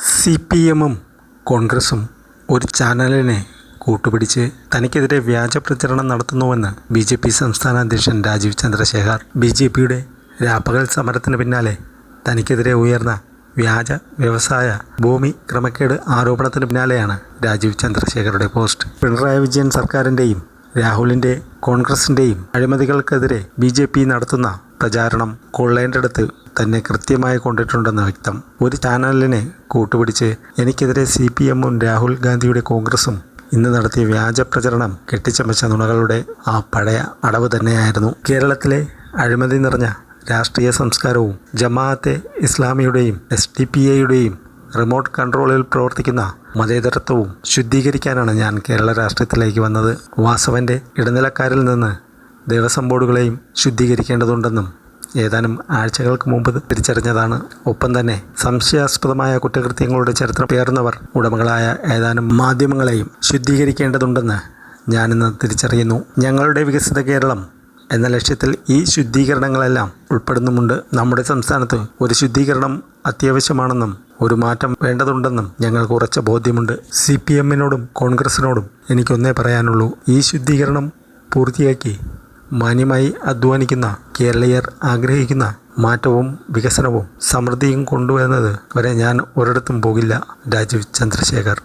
CPM-ഉം കോൺഗ്രസും ഒരു ചാനലിനെ കൂട്ടുപിടിച്ച് തനിക്കെതിരെ വ്യാജ പ്രചരണം നടത്തുന്നുവെന്ന് BJP സംസ്ഥാന അധ്യക്ഷൻ രാജീവ് ചന്ദ്രശേഖർ. BJPയുടെ രാപ്പകൽ സമരത്തിന് പിന്നാലെ തനിക്കെതിരെ ഉയർന്ന വ്യാജ വ്യവസായ ഭൂമി ക്രമക്കേട് ആരോപണത്തിന് പിന്നാലെയാണ് രാജീവ് ചന്ദ്രശേഖറുടെ പോസ്റ്റ്. പിണറായി വിജയൻ സർക്കാരിൻ്റെയും രാഹുലിൻ്റെ കോൺഗ്രസിൻ്റെയും അഴിമതികൾക്കെതിരെ BJP നടത്തുന്ന പ്രചാരണം കൊള്ളേണ്ടടുത്ത് തന്നെ കൃത്യമായി കൊണ്ടിട്ടുണ്ടെന്ന് വ്യക്തം. ഒരു ചാനലിനെ കൂട്ടുപിടിച്ച് എനിക്കെതിരെ CPM-ഉം രാഹുൽ ഗാന്ധിയുടെ കോൺഗ്രസും ഇന്ന് നടത്തിയ വ്യാജ പ്രചരണം കെട്ടിച്ചമച്ച നുണകളുടെ ആ പഴയ അടവ് തന്നെയായിരുന്നു. കേരളത്തിലെ അഴിമതി നിറഞ്ഞ രാഷ്ട്രീയ സംസ്കാരവും ജമാഅത്തെ ഇസ്ലാമിയുടെയും SDPI-യുടെയും റിമോട്ട് കൺട്രോളിൽ പ്രവർത്തിക്കുന്ന മതേതരത്വവും ശുദ്ധീകരിക്കാനാണ് ഞാൻ കേരള രാഷ്ട്രീയത്തിലേക്ക് വന്നത്. വാസവൻ്റെ ഇടനിലക്കാരിൽ നിന്ന് ദേവസ്വം ബോർഡുകളെയും ശുദ്ധീകരിക്കേണ്ടതുണ്ടെന്നും ഏതാനും ആഴ്ചകൾക്ക് മുമ്പ് തിരിച്ചറിഞ്ഞതാണ്. ഒപ്പം തന്നെ സംശയാസ്പദമായ കുറ്റകൃത്യങ്ങളുടെ ചരിത്രം പേർന്നവർ ഉടമകളായ ഏതാനും മാധ്യമങ്ങളെയും ശുദ്ധീകരിക്കേണ്ടതുണ്ടെന്ന് ഞാനിന്ന് തിരിച്ചറിയുന്നു. ഞങ്ങളുടെ വികസിത കേരളം എന്ന ലക്ഷ്യത്തിൽ ഈ ശുദ്ധീകരണങ്ങളെല്ലാം ഉൾപ്പെടുന്നുമുണ്ട്. നമ്മുടെ സംസ്ഥാനത്ത് ഒരു ശുദ്ധീകരണം അത്യാവശ്യമാണെന്നും ഒരു മാറ്റം വേണ്ടതുണ്ടെന്നും ഞങ്ങൾക്ക് ഉറച്ച ബോധ്യമുണ്ട്. CPM-നോടും കോൺഗ്രസിനോടും എനിക്കൊന്നേ പറയാനുള്ളൂ. ഈ ശുദ്ധീകരണം പൂർത്തിയാക്കി മാന്യമായി അധ്വാനിക്കുന്ന കേരളീയർ ആഗ്രഹിക്കുന്ന മാറ്റവും വികസനവും സമൃദ്ധിയും കൊണ്ടുവരുന്നത് വരെ ഞാൻ ഒരിടത്തും പോകില്ല. രാജീവ് ചന്ദ്രശേഖർ.